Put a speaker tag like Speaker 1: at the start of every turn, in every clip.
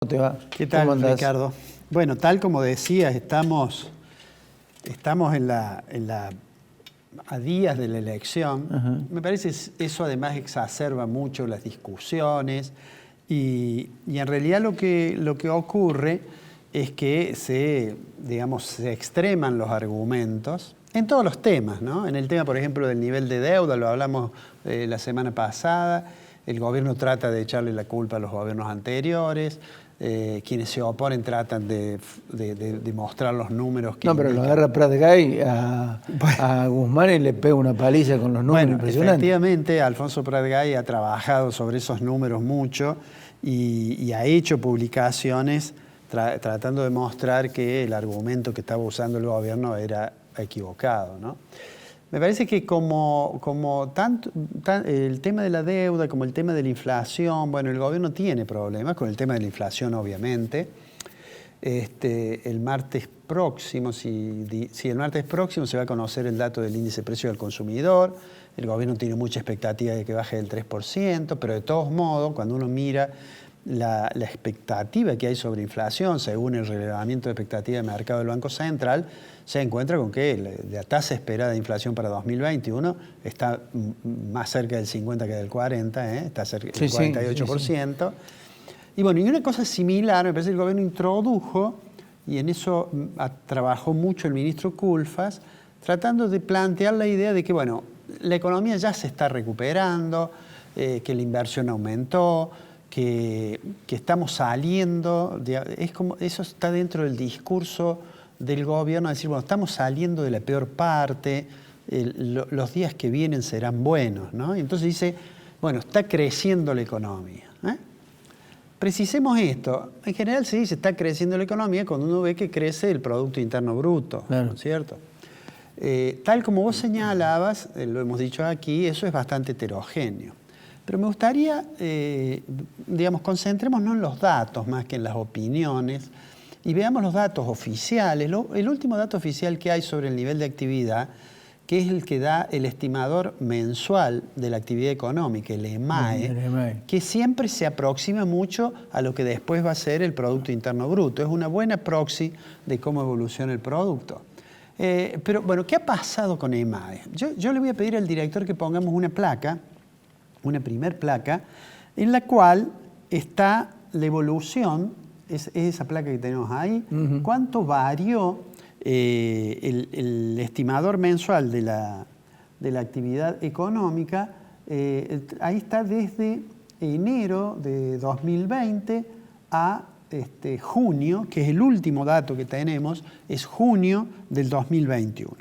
Speaker 1: ¿Cómo te va?
Speaker 2: ¿Qué tal,
Speaker 1: ¿Cómo andás?
Speaker 2: Ricardo? Bueno, tal como decías, estamos a días de la elección.
Speaker 1: Ajá.
Speaker 2: Me parece eso además exacerba mucho las discusiones y en realidad lo que ocurre es que se extreman los argumentos en todos los temas, ¿no? En el tema, por ejemplo, del nivel de deuda, lo hablamos la semana pasada. El gobierno trata de echarle la culpa a los gobiernos anteriores. Quienes se oponen tratan de mostrar los números que
Speaker 1: No, pero lo
Speaker 2: indican.
Speaker 1: agarra Prat-Gay a Guzmán y le pega una paliza con los números
Speaker 2: Bueno,
Speaker 1: impresionantes.
Speaker 2: efectivamente, Alfonso Prat-Gay ha trabajado sobre esos números mucho y ha hecho publicaciones tratando de mostrar que el argumento que estaba usando el gobierno era equivocado, ¿no? Me parece que como tanto el tema de la deuda como el tema de la inflación, bueno, el gobierno tiene problemas con el tema de la inflación, obviamente. El martes próximo, el martes próximo se va a conocer el dato del índice de precio del consumidor. El gobierno tiene mucha expectativa de que baje del 3%, pero de todos modos, cuando uno mira la expectativa que hay sobre inflación, según el relevamiento de expectativa de mercado del Banco Central, se encuentra con que la tasa esperada de inflación para 2021 está más cerca del 50 que del 40, está cerca del 48%. Y bueno, y una cosa similar, me parece que el gobierno introdujo, y en eso trabajó mucho el ministro Culfas, tratando de plantear la idea de que, bueno, la economía ya se está recuperando, que la inversión aumentó, que estamos saliendo, eso está dentro del discurso del gobierno, decir, bueno, estamos saliendo de la peor parte, los días que vienen serán buenos, ¿no? Y entonces dice, bueno, está creciendo la economía. Precisemos esto. En general se dice está creciendo la economía cuando uno ve que crece el Producto Interno Bruto,
Speaker 1: claro.
Speaker 2: ¿no es cierto? Tal como vos señalabas, lo hemos dicho aquí, eso es bastante heterogéneo. Pero me gustaría, concentrémonos en los datos más que en las opiniones y veamos los datos oficiales. El último dato oficial que hay sobre el nivel de actividad, que es el que da el estimador mensual de la actividad económica, el EMAE, que siempre se aproxima mucho a lo que después va a ser el Producto Interno Bruto. Es una buena proxy de cómo evoluciona el producto. Pero bueno, ¿qué ha pasado con EMAE? Yo le voy a pedir al director que pongamos una placa, una primer placa, en la cual está la evolución, es esa placa que tenemos ahí, cuánto varió el estimador mensual de la actividad económica. Ahí está desde enero de 2020 a junio, que es el último dato que tenemos, es junio del 2021.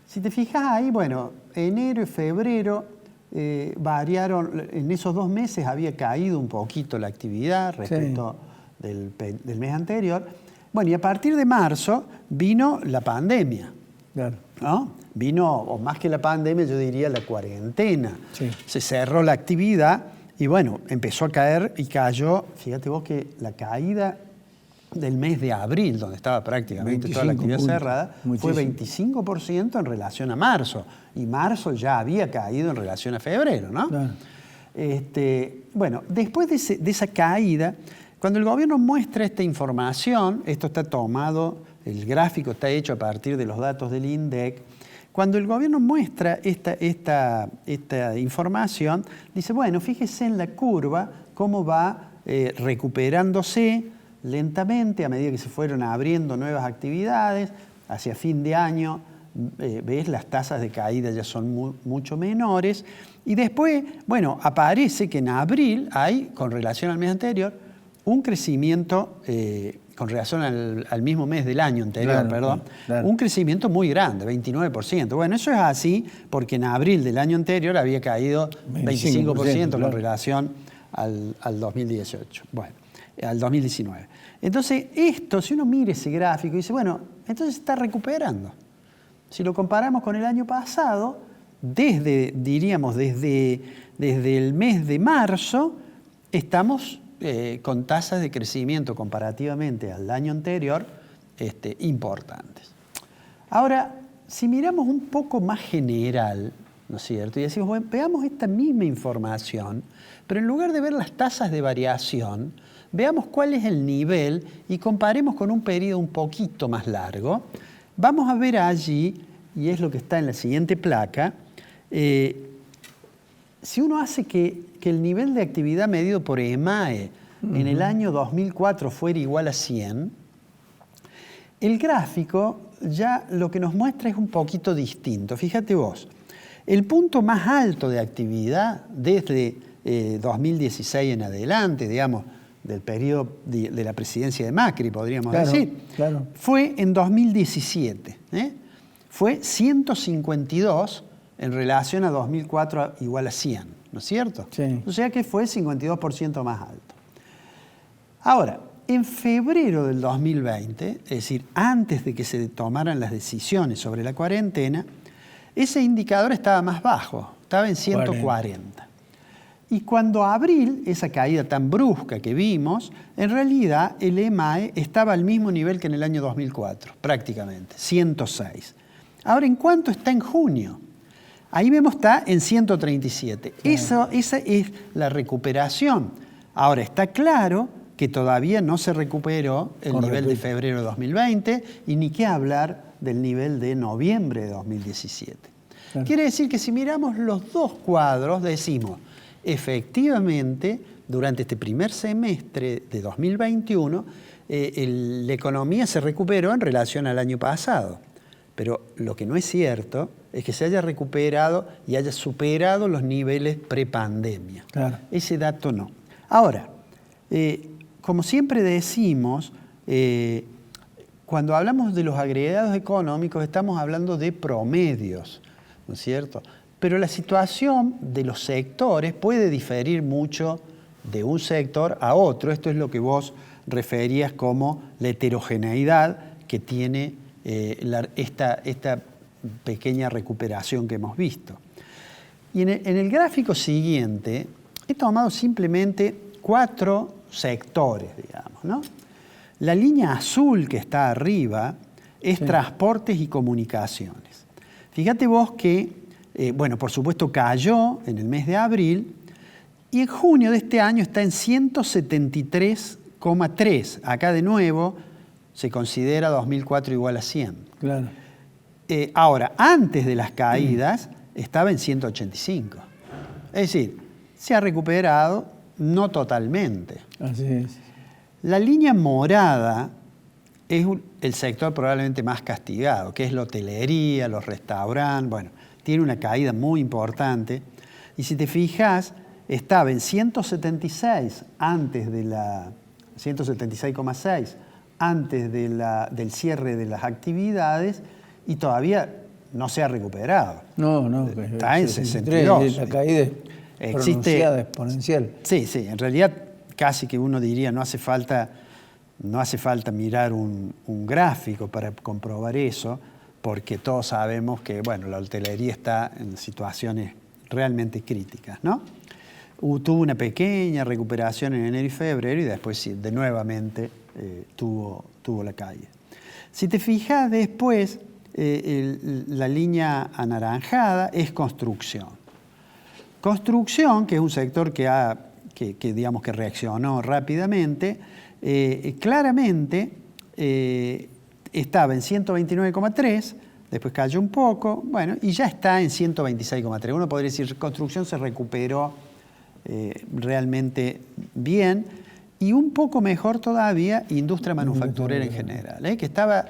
Speaker 2: Si te fijas ahí, bueno, enero y febrero variaron, en esos 2 meses había caído un poquito la actividad respecto del mes anterior. Bueno, y a partir de marzo vino la pandemia,
Speaker 1: claro,
Speaker 2: ¿no? Vino, o más que la pandemia, yo diría la cuarentena.
Speaker 1: Sí.
Speaker 2: Se cerró la actividad y bueno, empezó a caer y cayó, fíjate vos que la caída del mes de abril, donde estaba prácticamente toda la actividad
Speaker 1: puntos,
Speaker 2: cerrada, fue 25% en relación a marzo. Y marzo ya había caído en relación a febrero, ¿no?
Speaker 1: Claro.
Speaker 2: Bueno, después de esa caída, cuando el gobierno muestra esta información, esto está tomado, el gráfico está hecho a partir de los datos del INDEC, cuando el gobierno muestra esta información, dice, bueno, fíjese en la curva cómo va recuperándose lentamente a medida que se fueron abriendo nuevas actividades, hacia fin de año, ves, las tasas de caída ya son mucho menores, y después, bueno, aparece que en abril hay, con relación al mes anterior, un crecimiento, con relación al mismo mes del año anterior, claro. Un crecimiento muy grande, 29%. Bueno, eso es así porque en abril del año anterior había caído 25% con relación al 2018, bueno, al 2019. Entonces, esto, si uno mira ese gráfico, dice, bueno, entonces se está recuperando. Si lo comparamos con el año pasado, desde el mes de marzo, estamos con tasas de crecimiento comparativamente al año anterior importantes. Ahora, si miramos un poco más general, ¿no es cierto? Y decimos, bueno, veamos esta misma información, pero en lugar de ver las tasas de variación, veamos cuál es el nivel y comparemos con un periodo un poquito más largo. Vamos a ver allí, y es lo que está en la siguiente placa, si uno hace que el nivel de actividad medido por EMAE en el año 2004 fuera igual a 100, el gráfico ya lo que nos muestra es un poquito distinto. Fíjate vos, el punto más alto de actividad desde 2016 en adelante, digamos, del periodo de la presidencia de Macri, podríamos decir, fue en 2017. Fue 152 en relación a 2004 igual a 100, ¿no es cierto?
Speaker 1: Sí.
Speaker 2: O sea que fue 52% más alto. Ahora, en febrero del 2020, es decir, antes de que se tomaran las decisiones sobre la cuarentena, ese indicador estaba más bajo, estaba en 140. Y cuando abril, esa caída tan brusca que vimos, en realidad el EMAE estaba al mismo nivel que en el año 2004, prácticamente, 106. Ahora, ¿en cuánto está en junio? Ahí vemos está en 137. Esa es la recuperación. Ahora, está claro que todavía no se recuperó el nivel de febrero de 2020 y ni qué hablar del nivel de noviembre de 2017. Claro. Quiere decir que si miramos los dos cuadros, decimos, efectivamente, durante este primer semestre de 2021, la economía se recuperó en relación al año pasado. Pero lo que no es cierto es que se haya recuperado y haya superado los niveles prepandemia. Claro. Ese dato no. Ahora, como siempre decimos, cuando hablamos de los agregados económicos estamos hablando de promedios, ¿no es cierto? Pero la situación de los sectores puede diferir mucho de un sector a otro. Esto es lo que vos referías como la heterogeneidad que tiene esta pequeña recuperación que hemos visto. Y en el gráfico siguiente he tomado simplemente 4 sectores, digamos, ¿no? La línea azul que está arriba es transportes y comunicaciones. Fíjate vos que, bueno, por supuesto cayó en el mes de abril y en junio de este año está en 173,3. Acá de nuevo se considera 2004 igual a 100. Claro. Ahora, antes de las caídas estaba en 185. Es decir, se ha recuperado, no totalmente.
Speaker 1: Así es.
Speaker 2: La línea morada es el sector probablemente más castigado, que es la hotelería, los restaurantes, bueno, tiene una caída muy importante. Y si te fijas, estaba en 176 antes de la 176,6 antes del cierre de las actividades y todavía no se ha recuperado.
Speaker 1: No.
Speaker 2: Está en 62.
Speaker 1: La caída es pronunciada, exponencial.
Speaker 2: Sí, en realidad casi que uno diría no hace falta mirar un gráfico para comprobar eso, porque todos sabemos que, bueno, la hotelería está en situaciones realmente críticas, ¿no? Tuvo una pequeña recuperación en enero y febrero y después sí, nuevamente tuvo la caída. Si te fijas después, la línea anaranjada es construcción. Construcción, que es un sector que digamos que reaccionó rápidamente, claramente estaba en 129,3, después cayó un poco, bueno, y ya está en 126,3. Uno podría decir, construcción se recuperó realmente bien, y un poco mejor todavía industria manufacturera en general, que estaba,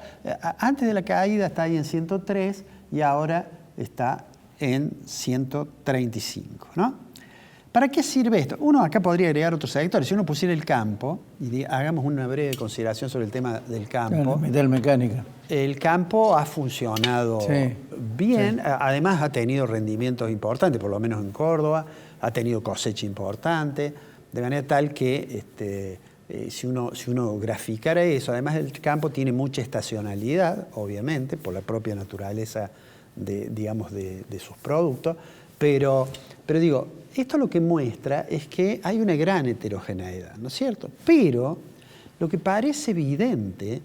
Speaker 2: antes de la caída está ahí en 103 y ahora está en 135, ¿no? ¿Para qué sirve esto? Uno acá podría agregar otros sectores. Si uno pusiera el campo, y hagamos una breve consideración sobre el tema del campo.
Speaker 1: La metalmecánica.
Speaker 2: El campo ha funcionado bien, además ha tenido rendimientos importantes, por lo menos en Córdoba, ha tenido cosecha importante, de manera tal que si uno graficara eso, además el campo tiene mucha estacionalidad, obviamente, por la propia naturaleza de sus productos, pero digo, esto lo que muestra es que hay una gran heterogeneidad, ¿no es cierto? Pero lo que parece evidente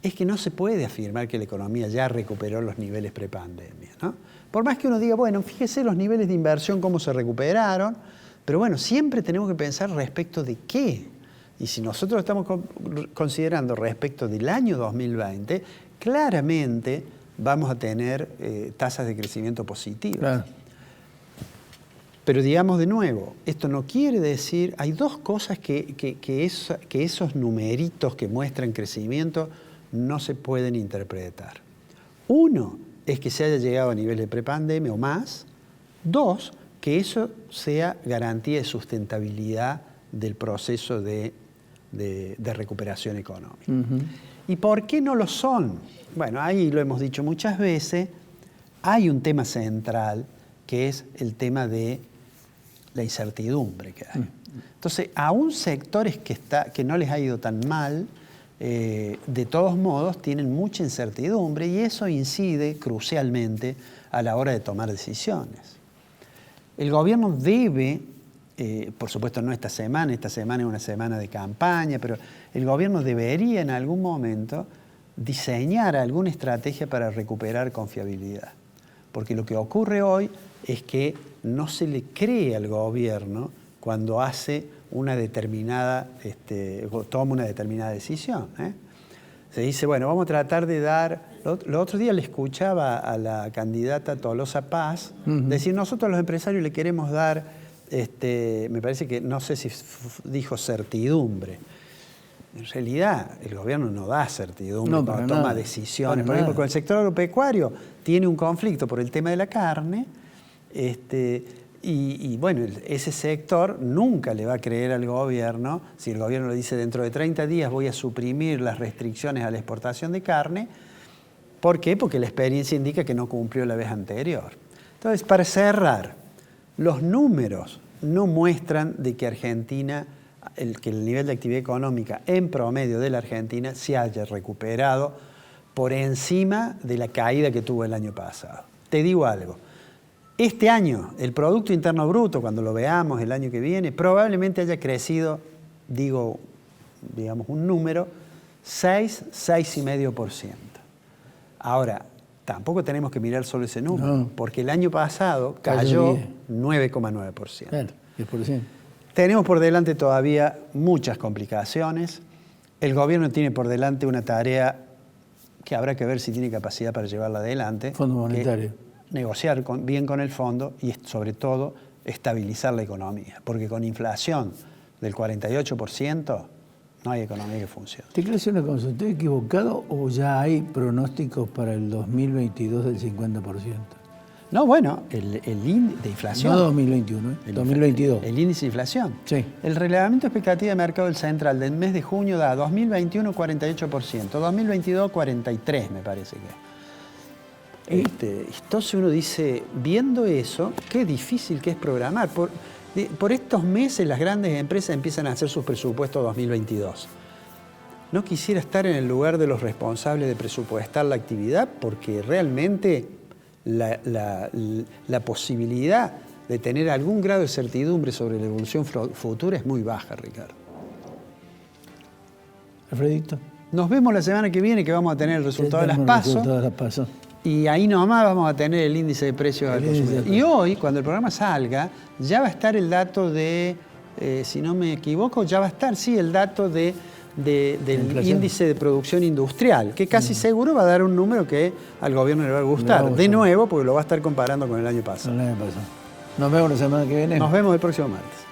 Speaker 2: es que no se puede afirmar que la economía ya recuperó los niveles prepandemia, ¿no? Por más que uno diga, bueno, fíjese los niveles de inversión, cómo se recuperaron, pero bueno, siempre tenemos que pensar respecto de qué. Y si nosotros estamos considerando respecto del año 2020, claramente vamos a tener tasas de crecimiento positivas.
Speaker 1: Claro.
Speaker 2: Pero digamos de nuevo, esto no quiere decir, hay dos cosas que esos numeritos que muestran crecimiento no se pueden interpretar. Uno es que se haya llegado a niveles de prepandemia o más. Dos, que eso sea garantía de sustentabilidad del proceso de recuperación económica. ¿Y por qué no lo son? Bueno, ahí lo hemos dicho muchas veces, hay un tema central que es el tema de la incertidumbre que hay. Entonces, aún sectores que no les ha ido tan mal, de todos modos tienen mucha incertidumbre y eso incide crucialmente a la hora de tomar decisiones. El gobierno debe, por supuesto no esta semana es una semana de campaña, pero el gobierno debería en algún momento diseñar alguna estrategia para recuperar confiabilidad. Porque lo que ocurre hoy es que no se le cree al gobierno cuando hace una determinada, toma una determinada decisión. Se dice, bueno, vamos a tratar de dar... Los otro día le escuchaba a la candidata Tolosa Paz decir, nosotros los empresarios le queremos dar, me parece que, no sé si dijo certidumbre. En realidad, el gobierno no da certidumbre cuando toma decisiones. Por ejemplo, con el sector agropecuario tiene un conflicto por el tema de la carne, y bueno, ese sector nunca le va a creer al gobierno si el gobierno le dice dentro de 30 días voy a suprimir las restricciones a la exportación de carne. ¿Por qué? Porque la experiencia indica que no cumplió la vez anterior. Entonces, para cerrar, los números no muestran de que Argentina, que el nivel de actividad económica en promedio de la Argentina se haya recuperado por encima de la caída que tuvo el año pasado. Te digo algo. Este año, el Producto Interno Bruto, cuando lo veamos el año que viene, probablemente haya crecido, digamos un número, 6,5%. Ahora, tampoco tenemos que mirar solo ese número, porque el año pasado cayó 9,9%.
Speaker 1: Claro, 10%.
Speaker 2: Tenemos por delante todavía muchas complicaciones. El gobierno tiene por delante una tarea que habrá que ver si tiene capacidad para llevarla adelante.
Speaker 1: Fondo Monetario.
Speaker 2: Negociar bien con el fondo y sobre todo estabilizar la economía, porque con inflación del 48% no hay economía que funcione.
Speaker 1: Te quiero hacer una cosa, ¿estoy equivocado o ya hay pronósticos para el 2022 del 50%?
Speaker 2: No, bueno, el índice de inflación.
Speaker 1: No 2021, 2022.
Speaker 2: El índice de inflación.
Speaker 1: Sí.
Speaker 2: El relevamiento expectativa de mercado del Central del mes de junio da 2021 48%, 2022 43% me parece que. Entonces uno dice, viendo eso, qué difícil que es programar. Por estos meses las grandes empresas empiezan a hacer sus presupuestos 2022. No quisiera estar en el lugar de los responsables de presupuestar la actividad porque realmente la posibilidad de tener algún grado de certidumbre sobre la evolución futura es muy baja, Ricardo.
Speaker 1: Alfredito.
Speaker 2: Nos vemos la semana que viene que vamos a tener el resultado de las PASO. Y ahí nomás vamos a tener el índice de precios al consumidor. Y hoy, cuando el programa salga, ya va a estar el dato de, si no me equivoco, ya va a estar, sí, el dato del índice de producción industrial, que casi seguro va a dar un número que al gobierno le va a gustar. De nuevo, porque lo va a estar comparando con el año pasado.
Speaker 1: Nos vemos la semana que viene.
Speaker 2: Nos vemos el próximo martes.